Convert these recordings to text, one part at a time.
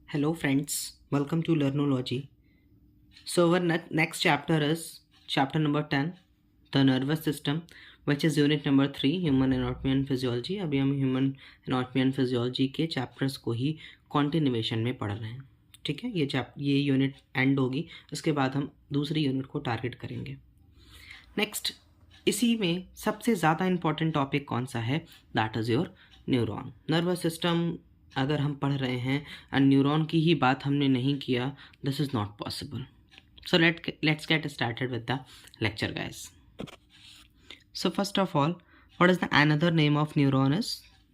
Hello, friends. Welcome to Learnology. So, our next chapter is chapter number 10, the nervous system, which is unit number 3, human anatomy and physiology. अभी हम human anatomy and physiology के chapters को ही continuation में पढ़ रहे हैं. ठीक है, ये यूनिट एंड होगी, उसके बाद हम दूसरी यूनिट को टारगेट करेंगे. नेक्स्ट, इसी में सबसे ज़्यादा इंपॉर्टेंट टॉपिक कौन सा है? That is your neuron. Nervous system अगर हम पढ़ रहे हैं और न्यूरॉन की ही बात हमने नहीं किया, this is not possible. So let's get started with the lecture guys. So first of all, what is the another name of neuron is?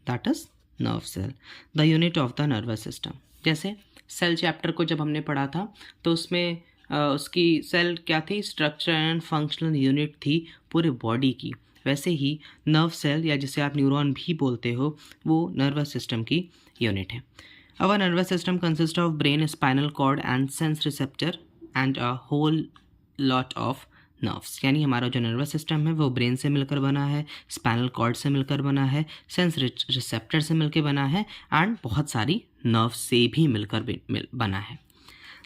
That is nerve cell, the unit of the nervous system. जैसे cell chapter को जब हमने पढ़ा था तो उसमें उसकी cell क्या थी? स्ट्रक्चर एंड फंक्शनल यूनिट थी पूरे बॉडी की. वैसे ही नर्व सेल या जिसे आप न्यूरॉन भी बोलते हो, वो नर्वस सिस्टम की यूनिट है. Our nervous system consist of brain, spinal cord and sense receptor and a whole lot of nerves. यानी हमारा जो नर्वस सिस्टम है वो ब्रेन से मिलकर बना है, स्पाइनल कॉर्ड से मिलकर बना है, सेंस रिसेप्टर से मिलकर बना है एंड बहुत सारी नर्व्स से भी मिलकर बना है.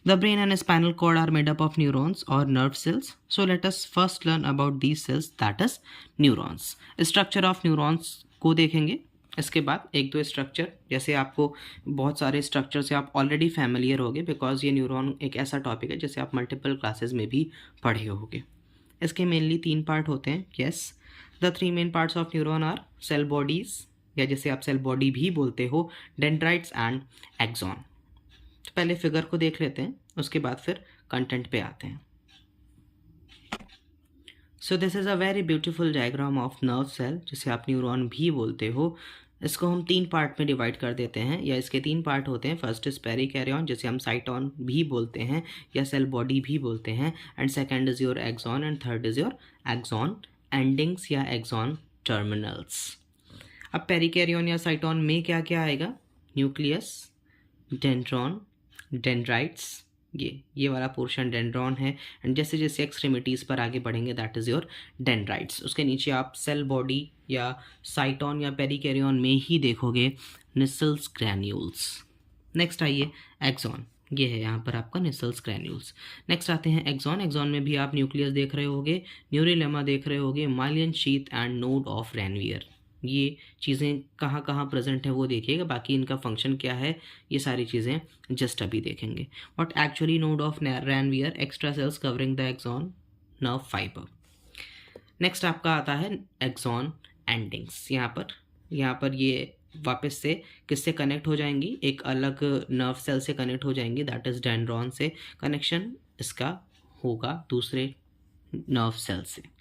The brain and spinal cord are made up of neurons or nerve cells. So let us first learn about these cells, that is neurons. Structure of neurons को देखेंगे. इसके बाद एक दो स्ट्रक्चर, जैसे आपको बहुत सारे स्ट्रक्चर से आप ऑलरेडी फैमिलियर होगे बिकॉज ये न्यूरॉन एक ऐसा टॉपिक है जैसे आप मल्टीपल क्लासेस में भी पढ़े होगे. इसके मेनली 3 पार्ट होते हैं. Yes, the 3 main parts of neuron are cell bodies, या जैसे आप सेल बॉडी भी बोलते हो, डेंड्राइट्स एंड एक्सॉन. तो पहले फिगर को देख लेते हैं, उसके बाद फिर कंटेंट पे आते हैं. So this is a very beautiful diagram of nerve cell, जिसे आप न्यूरॉन भी बोलते हो. इसको हम 3 पार्ट में डिवाइड कर देते हैं, या इसके 3 पार्ट होते हैं. फर्स्ट इज पेरिकैरियन, जिसे हम साइटॉन भी बोलते हैं या सेल बॉडी भी बोलते हैं, and second is your axon, and third is your axon endings या एक्सॉन टर्मिनल्स. अब पेरिकैरियन या साइटॉन में क्या क्या आएगा? न्यूक्लियस, डेंड्रॉन, डेंड्राइट्स, ये वाला पोर्शन डेंड्रॉन है. एंड जैसे जैसे एक्सट्रीमिटीज़ पर आगे बढ़ेंगे दैट इज़ योर डेंड्राइट्स. उसके नीचे आप सेल बॉडी या साइटॉन या पेरिकैरियन में ही देखोगे निसल्स ग्रैन्यूल्स. नेक्स्ट आइए एक्सॉन, ये है यहाँ पर आपका निसल्स ग्रैन्यूल्स. नेक्स्ट आते हैं एक्सॉन. एक्सॉन में भी आप न्यूक्लियस देख रहे होगे, न्यूरिलेमा देख रहे होगे, myelin sheath and node of Ranvier. ये चीज़ें कहाँ कहाँ प्रेजेंट है वो देखिएगा, बाकी इनका फंक्शन क्या है ये सारी चीज़ें जस्ट अभी देखेंगे. What actually node of Ranvier? Extra cells covering the axon nerve fibre. Next आपका आता है एक्सॉन एंडिंग्स. यहाँ पर ये वापस से किससे कनेक्ट हो जाएंगी? एक अलग नर्व सेल से कनेक्ट हो जाएंगी, दैट इज़ डेंड्रॉन से. कनेक्शन इसका होगा दूसरे नर्व सेल से.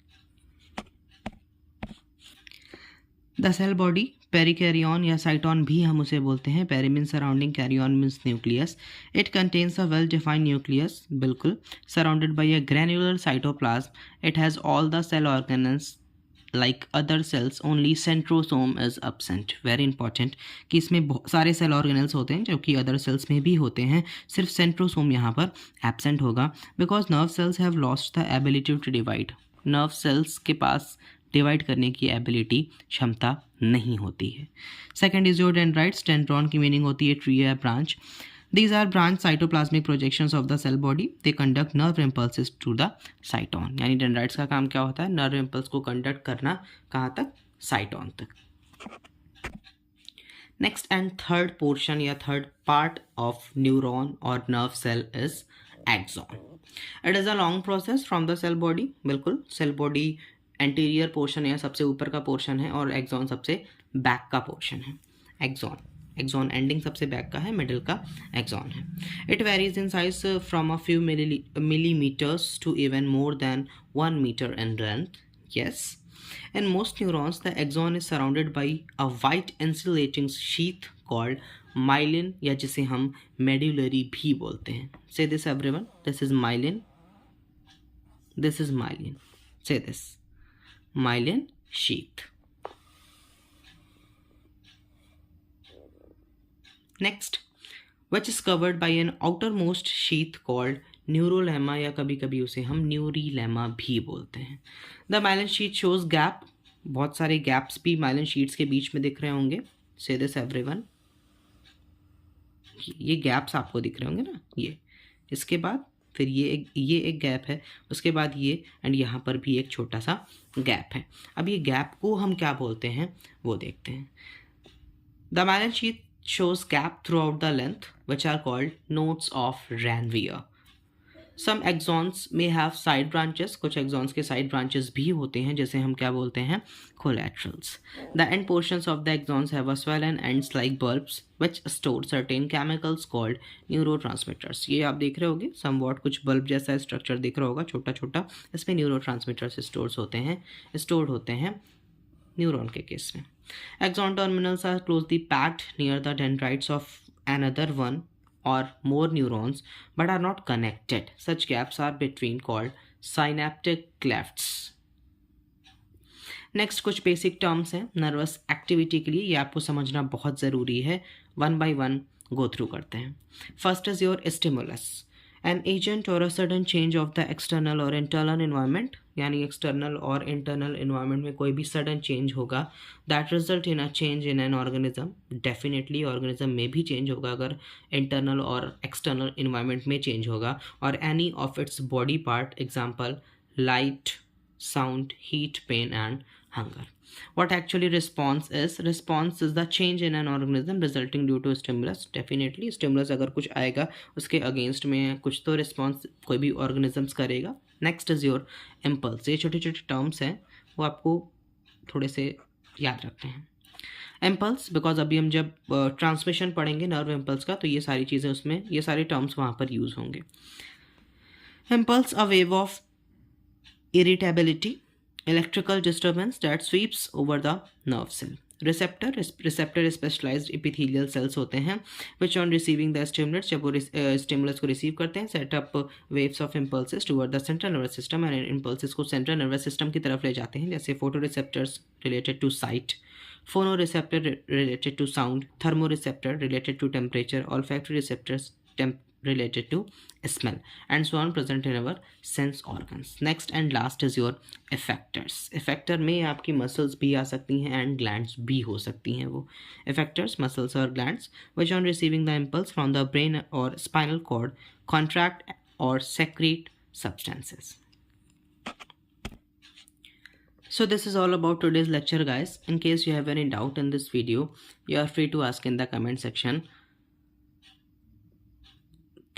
द सेल बॉडी, पेरिकैरियन या साइटॉन भी हम उसे बोलते हैं. Peri means surrounding, karyon means nucleus. It contains a well defined nucleus, बिल्कुल, surrounded by a granular cytoplasm. It has all the cell organelles like other cells, only centrosome is absent. Very important कि इसमें बहुत सारे cell organelles होते हैं जो कि other sales में भी होते हैं, सिर्फ सेंट्रोसोम यहाँ पर एब्सेंट होगा because nerve cells have lost the ability to divide. Nerve cells के पास डिवाइड करने की एबिलिटी, क्षमता नहीं होती है. Second is your dendrites. Dendron की मीनिंग होती है ट्री या branch. These are branch cytoplasmic projections of the cell body. They conduct nerve impulses to the cyton. यानी डेंड्राइट्स का काम क्या होता है? नर्व इम्पल्स को कंडक्ट करना. कहाँ तक? साइटॉन तक. नेक्स्ट एंड थर्ड पोर्शन या थर्ड पार्ट ऑफ न्यूरॉन और nerve cell is axon. It is a long process from the cell body. बिल्कुल, सेल बॉडी एंटीरियर पोर्शन या सबसे ऊपर का पोर्शन है और एक्सॉन सबसे बैक का पोर्शन है. एक्सॉन एंडिंग सबसे बैक का है, मिडिल का एक्सॉन है. It varies in size from a few millimetres to even more than 1 metre in length. Yes, in most neurons the axon is surrounded by a white insulating sheath called myelin, या जिसे हम medullary भी बोलते हैं. Say this everyone, this is myelin, this is myelin. Say this, myelin sheath. Next, which is covered by an outermost sheath called न्यूरोलेमा, या कभी कभी उसे हम न्यूरीलेमा भी बोलते हैं. The myelin sheath shows gap. बहुत सारे गैप्स भी माइलिन शीट्स के बीच में दिख रहे होंगे. से दिस एवरीवन, ये गैप्स आपको दिख रहे होंगे ना, ये इसके बाद फिर ये एक गैप है, उसके बाद ये, एंड यहाँ पर भी एक छोटा सा गैप है। अब ये गैप को हम क्या बोलते हैं वो देखते हैं। The balance sheet shows gap throughout the length, which are called nodes of Ranvier. Some axons may have side branches, कुछ axons के side branches भी होते हैं, जैसे हम क्या बोलते हैं, collaterals. The end portions of the axons have a swollen ends like bulbs, which store certain chemicals called neurotransmitters. ये आप देख रहे होगे, somewhat कुछ bulb जैसा structure दिख रहा होगा, छोटा छोटा, इसमें neurotransmitters stored होते हैं न्यूरॉन के केस में। Axon terminals are closely packed near the dendrites of another one or more neurons but are not connected. Such gaps are between called synaptic clefts. Next कुछ बेसिक टर्म्स हैं nervous activity के लिए, ये आपको समझना बहुत ज़रूरी है। One by one go through करते हैं। First is your stimulus, an agent और a sudden change of the external और इंटरनल इन्वायरमेंट, यानी एक्सटर्नल और इंटरनल इन्वायरमेंट में कोई भी सडन चेंज होगा that result in a change in an organism. Definitely organism में भी चेंज होगा अगर इंटरनल और एक्सटर्नल इन्वायरमेंट में चेंज होगा, और any of its body part, example light, sound, heat, pain and hunger. What actually response is? Response is the change in an organism resulting due to stimulus. Definitely stimulus अगर कुछ आएगा उसके against में कुछ तो response कोई भी organisms करेगा। Next is your impulse. ये छोटे छोटे टर्म्स हैं, वो आपको थोड़े से याद रखते हैं। इम्पल्स, बिकॉज अभी हम जब ट्रांसमिशन पढ़ेंगे नर्व इम्पल्स का, तो ये सारी चीज़ें उसमें, ये सारे टर्म्स वहाँ पर यूज़ होंगे। Impulse a wave of irritability, electrical disturbance that sweeps over the nerve cell. Receptor specialized epithelial cells होते हैं which on receiving the stimulus, जब वो stimulus को receive करते हैं, set up waves of impulses toward the central nervous system, and impulses को central nervous system की तरफ ले जाते हैं, जैसे photoreceptors related to sight, phonoreceptor related to sound, thermoreceptor related to temperature, olfactory receptors related to smell, and so on present in our sense organs. Next and last is your effectors. effector में आपकी muscles भी आ सकती हैं and glands भी हो सकती हैं। वो effectors, muscles और glands which on receiving the impulse from the brain or spinal cord contract or secrete substances. So this is all about today's lecture, guys. In case you have any doubt in this video, you are free to ask in the comment section.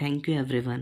Thank you everyone.